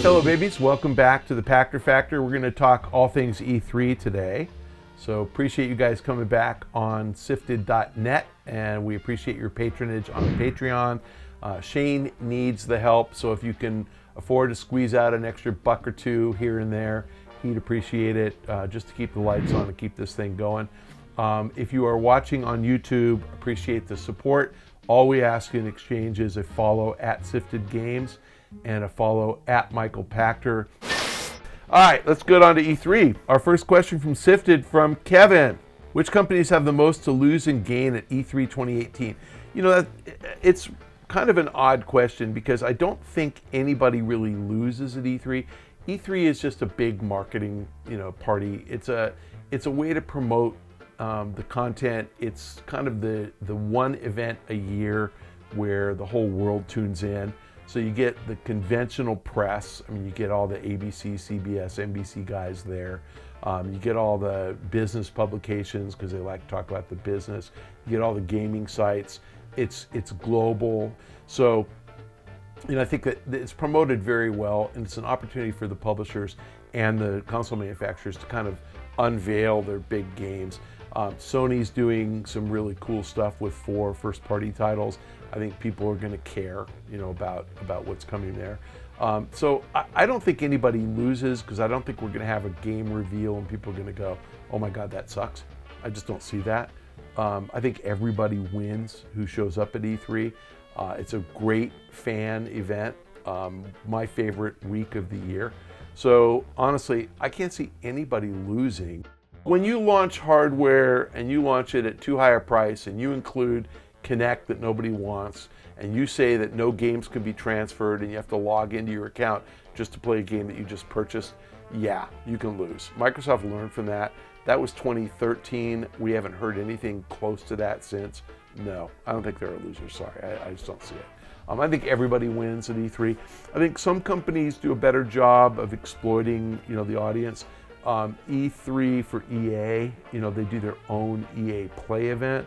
Hello babies, welcome back to the Pachter Factor. We're going to talk all things E3 today. So appreciate you guys coming back on SIFTD.net, and we appreciate your patronage on Patreon. Shane needs the help, so if you can afford to squeeze out an extra buck or two here and there, he'd appreciate it, just to keep the lights on and keep this thing going. If you are watching on YouTube, appreciate the support. All we ask in exchange is a follow at SIFTD Games and a follow at Michael Pachter. All right, let's get on to E3. Our first question from SIFTD from Kevin. Which companies have the most to lose and gain at E3 2018? You know, it's kind of an odd question because I don't think anybody really loses at E3. E3 is just a big marketing, party. It's a way to promote the content. It's kind of the one event a year where the whole world tunes in. So you get the conventional press. I mean, you get all the ABC, CBS, NBC guys there. You get all the business publications because they like to talk about the business. You get all the gaming sites. It's global. So, I think that it's promoted very well, and it's an opportunity for the publishers and the console manufacturers to kind of unveil their big games. Sony's doing some really cool stuff with 4 first-party titles. I think people are going to care, about what's coming there. So I don't think anybody loses because I don't think we're going to have a game reveal and people are going to go, "Oh my God, that sucks." I just don't see that. I think everybody wins who shows up at E3. It's a great fan event, my favorite week of the year. So honestly, I can't see anybody losing. When you launch hardware and you launch it at too high a price and you include Connect that nobody wants, and you say that no games can be transferred and you have to log into your account just to play a game that you just purchased, yeah, you can lose. Microsoft learned from that. That was 2013. We haven't heard anything close to that since. No, I don't think they're a loser. Sorry, I just don't see it. I think everybody wins at E3. I think some companies do a better job of exploiting, the audience. E3 for EA, they do their own EA Play event.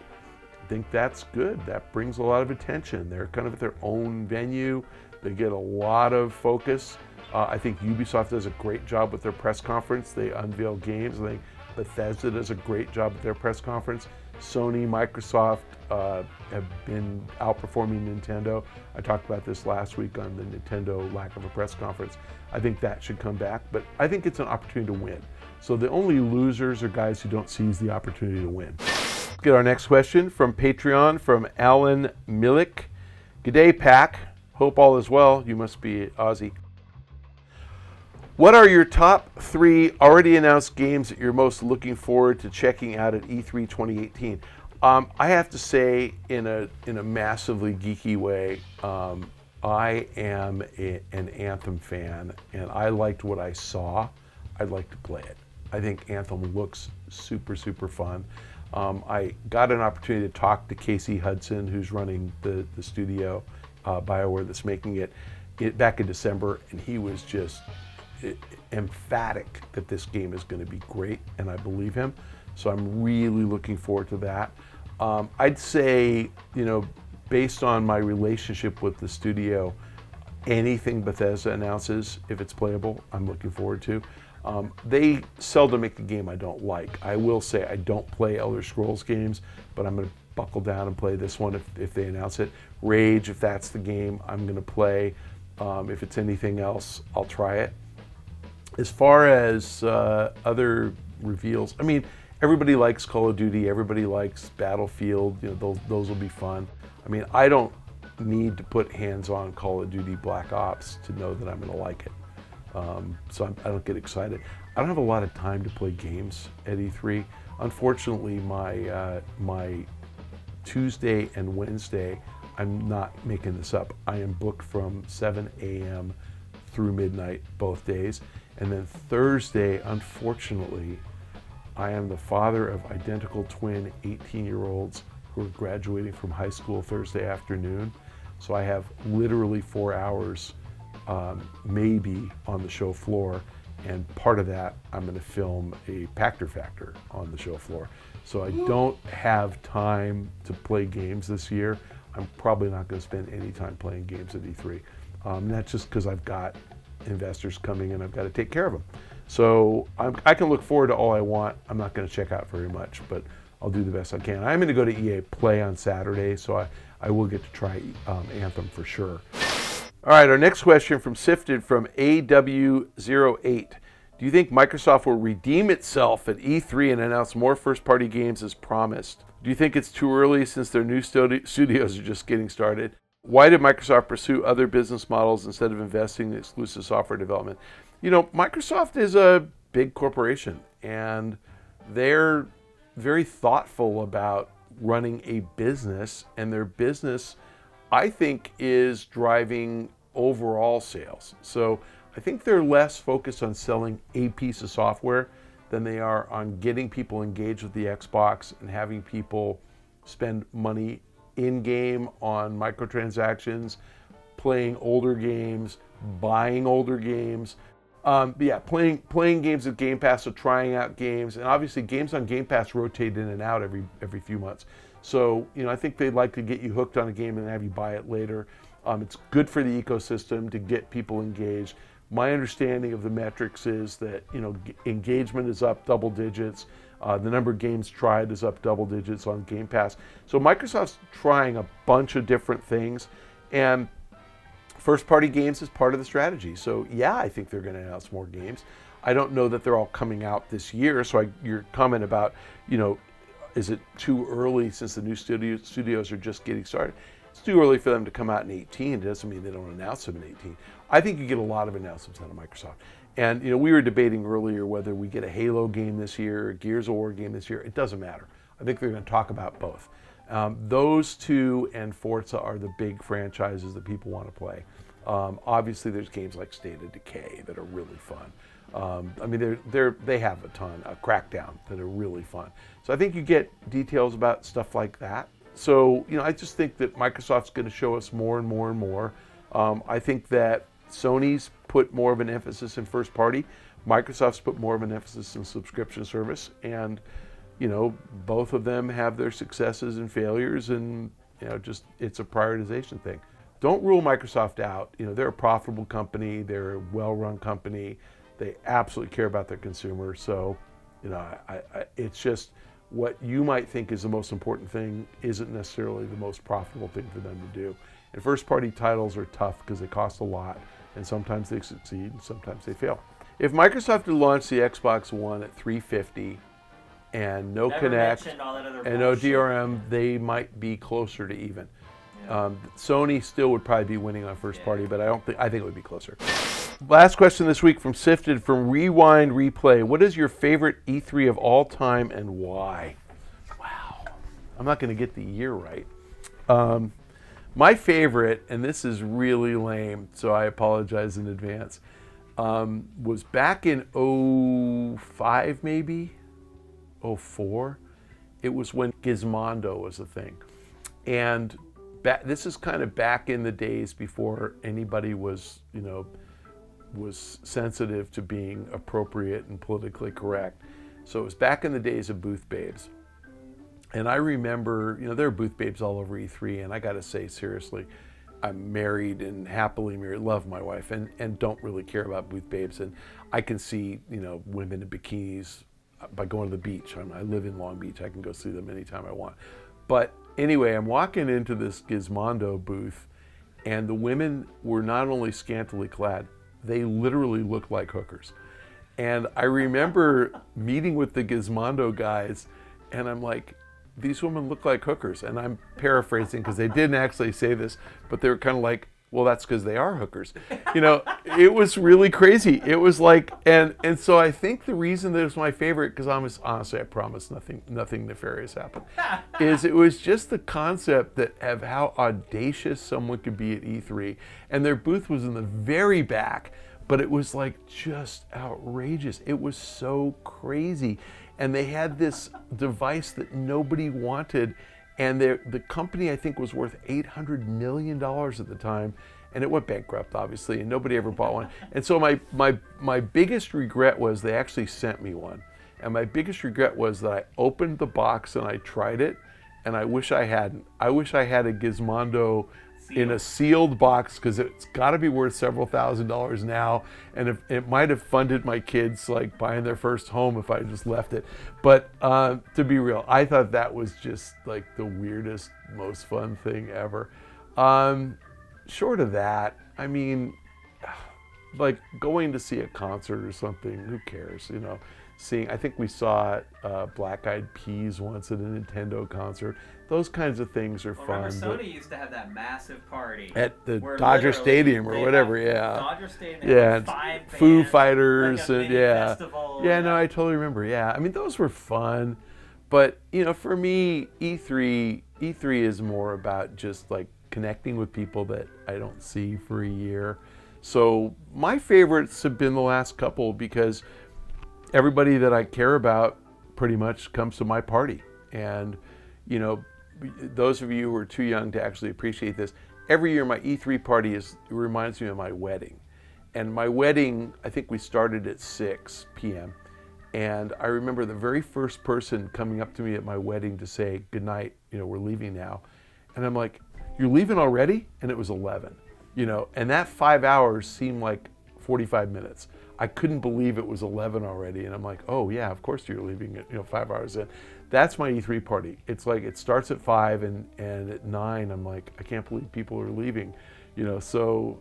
I think that's good. That brings a lot of attention. They're kind of at their own venue. They get a lot of focus. I think Ubisoft does a great job with their press conference. They unveil games. I think Bethesda does a great job with their press conference. Sony, Microsoft have been outperforming Nintendo. I talked about this last week on the Nintendo lack of a press conference. I think that should come back, but I think it's an opportunity to win. So the only losers are guys who don't seize the opportunity to win. Let's get our next question from Patreon from Alan Milik. G'day, Pac. Hope all is well. You must be Aussie. What are your top 3 already announced games that you're most looking forward to checking out at E3 2018? I have to say, in a massively geeky way, I am an Anthem fan, and I liked what I saw. I'd like to play it. I think Anthem looks super, super fun. I got an opportunity to talk to Casey Hudson, who's running the studio, BioWare, that's making it back in December, and he was just emphatic that this game is going to be great, and I believe him. So I'm really looking forward to that. I'd say, based on my relationship with the studio, anything Bethesda announces, if it's playable, I'm looking forward to. They seldom make a game I don't like. I will say I don't play Elder Scrolls games, but I'm going to buckle down and play this one if they announce it. Rage, if that's the game, I'm going to play. If it's anything else, I'll try it. As far as other reveals, I mean, everybody likes Call of Duty, everybody likes Battlefield, those will be fun. I mean, I don't need to put hands on Call of Duty Black Ops to know that I'm going to like it. So I don't get excited. I don't have a lot of time to play games at E3. Unfortunately, my Tuesday and Wednesday, I'm not making this up, I am booked from 7 a.m. through midnight both days. And then Thursday, unfortunately, I am the father of identical twin 18-year-olds who are graduating from high school Thursday afternoon. So I have literally 4 hours maybe on the show floor, and part of that I'm going to film a Pachter Factor on the show floor. So I don't have time to play games this year. I'm probably not going to spend any time playing games at E3. And that's just because I've got investors coming in. I've got to take care of them. So I can look forward to all I want. I'm not going to check out very much, but I'll do the best I can. I'm going to go to EA Play on Saturday, so I will get to try Anthem for sure. All right, our next question from SIFTD from AW08. Do you think Microsoft will redeem itself at E3 and announce more first-party games as promised? Do you think it's too early since their new studios are just getting started? Why did Microsoft pursue other business models instead of investing in exclusive software development? You know, Microsoft is a big corporation, and they're very thoughtful about running a business, and their business, I think, is driving overall sales. So I think they're less focused on selling a piece of software than they are on getting people engaged with the Xbox and having people spend money in-game on microtransactions, playing older games, buying older games. Playing games with Game Pass, so trying out games, and obviously games on Game Pass rotate in and out every few months. So, you know, I think they'd like to get you hooked on a game and have you buy it later. It's good for the ecosystem to get people engaged. My understanding of the metrics is that, you know, engagement is up double digits. The number of games tried is up double digits on Game Pass. So Microsoft's trying a bunch of different things, and first-party games is part of the strategy. So yeah, I think they're going to announce more games. I don't know that they're all coming out this year. So your comment about, you know, is it too early since the new studios are just getting started? It's too early for them to come out in 18. It doesn't mean they don't announce them in 18. I think you get a lot of announcements out of Microsoft. And, you know, we were debating earlier whether we get a Halo game this year, a Gears of War game this year. It doesn't matter. I think they're going to talk about both. Those two and Forza are the big franchises that people want to play. Obviously, there's games like State of Decay that are really fun. I mean, they have a ton, Crackdown, that are really fun. So I think you get details about stuff like that. So, you know, I just think that Microsoft's going to show us more and more and more. I think that Sony's put more of an emphasis in first party. Microsoft's put more of an emphasis in subscription service. And, you know, both of them have their successes and failures, and, you know, just it's a prioritization thing. Don't rule Microsoft out. You know, they're a profitable company. They're a well-run company. They absolutely care about their consumers. So, you know, it's just what you might think is the most important thing isn't necessarily the most profitable thing for them to do. And first-party titles are tough because they cost a lot, and sometimes they succeed, and sometimes they fail. If Microsoft had launched the Xbox One at $350 and no Kinect and no DRM, they might be closer to even. Yeah. Sony still would probably be winning on first party, but I think it would be closer. Last question this week from SIFTD from Rewind Replay. What is your favorite E3 of all time and why? Wow. I'm not going to get the year right. My favorite, and this is really lame, so I apologize in advance, was back in 05 maybe, 04. It was when Gizmondo was a thing. And this is kind of back in the days before anybody was, you know, was sensitive to being appropriate and politically correct. So it was back in the days of booth babes. And I remember, you know, there are booth babes all over E3, and I got to say, seriously, I'm married and happily married, love my wife, and don't really care about booth babes. And I can see, you know, women in bikinis by going to the beach. I live in Long Beach. I can go see them anytime I want. But anyway, I'm walking into this Gizmondo booth, and the women were not only scantily clad, they literally looked like hookers. And I remember meeting with the Gizmondo guys, and I'm like, these women look like hookers. And I'm paraphrasing because they didn't actually say this, but they were kind of like, well, that's because they are hookers. You know, it was really crazy. It was like, and so I think the reason that it was my favorite, because honestly, I promise nothing nefarious happened, is it was just the concept of how audacious someone could be at E3. And their booth was in the very back, but it was like just outrageous. It was so crazy. And they had this device that nobody wanted, and the company, I think, was worth $800 million at the time, and it went bankrupt, obviously, and nobody ever bought one. And so my biggest regret was they actually sent me one. And my biggest regret was that I opened the box and I tried it, and I wish I hadn't. I wish I had a Gizmondo in a sealed box, because it's got to be worth several $1,000s now, and if, it might have funded my kids like buying their first home if I just left it. But to be real, I thought that was just like the weirdest, most fun thing ever. Short of that, I mean, like going to see a concert or something, who cares, you know? I think we saw Black Eyed Peas once at a Nintendo concert. Those kinds of things are fun. Remember, Sony used to have that massive party at the Dodger Stadium or whatever. Yeah, Dodger Stadium. Yeah, five Foo bands, Fighters, like a and yeah, festival, yeah. No, I totally remember. Yeah, I mean those were fun, but you know, for me, E3 is more about just like connecting with people that I don't see for a year. So my favorites have been the last couple, because everybody that I care about pretty much comes to my party. And, you know, those of you who are too young to actually appreciate this, every year my E3 party reminds me of my wedding. And my wedding, I think we started at 6 p.m. And I remember the very first person coming up to me at my wedding to say, good night, you know, we're leaving now. And I'm like, you're leaving already? And it was 11, you know, and that 5 hours seemed like 45 minutes. I couldn't believe it was 11 already, and I'm like, oh yeah, of course you're leaving it, you know, 5 hours in. That's my E3 party. It's like it starts at 5, and at 9, I'm like, I can't believe people are leaving, you know. So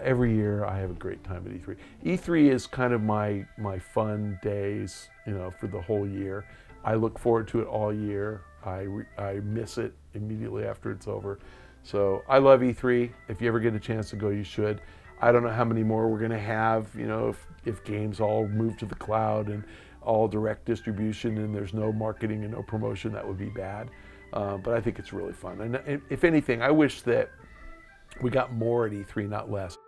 every year I have a great time at E3. E3 is kind of my fun days, you know, for the whole year. I look forward to it all year. I miss it immediately after it's over. So I love E3. If you ever get a chance to go, you should. I don't know how many more we're going to have, you know, if games all move to the cloud and all direct distribution and there's no marketing and no promotion, that would be bad. But I think it's really fun. And if anything, I wish that we got more at E3, not less.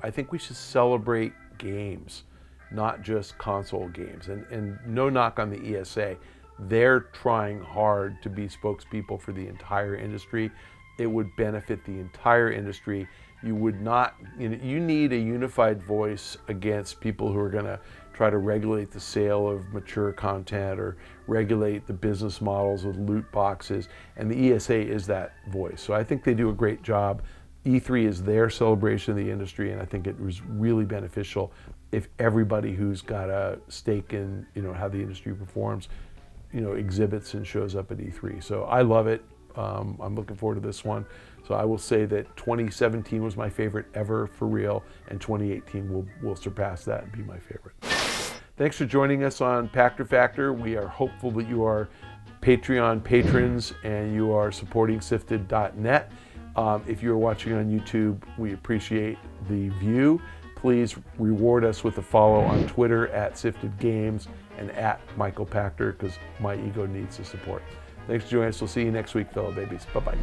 I think we should celebrate games, not just console games. And no knock on the ESA. They're trying hard to be spokespeople for the entire industry. It would benefit the entire industry. You would not, you know, you need a unified voice against people who are going to try to regulate the sale of mature content or regulate the business models with loot boxes, and the ESA is that voice. So I think they do a great job. E3 is their celebration of the industry, and I think it was really beneficial if everybody who's got a stake in, you know, how the industry performs, you know, exhibits and shows up at E3. So I love it. I'm looking forward to this one. So I will say that 2017 was my favorite ever, for real, and 2018 will surpass that and be my favorite. Thanks for joining us on Pachter Factor. We are hopeful that you are Patreon patrons and you are supporting SIFTD.net. If you're watching on YouTube, we appreciate the view. Please reward us with a follow on Twitter at SIFTD Games and at Michael Pachter, because my ego needs the support. Thanks for joining us. We'll see you next week, fellow babies. Bye-bye.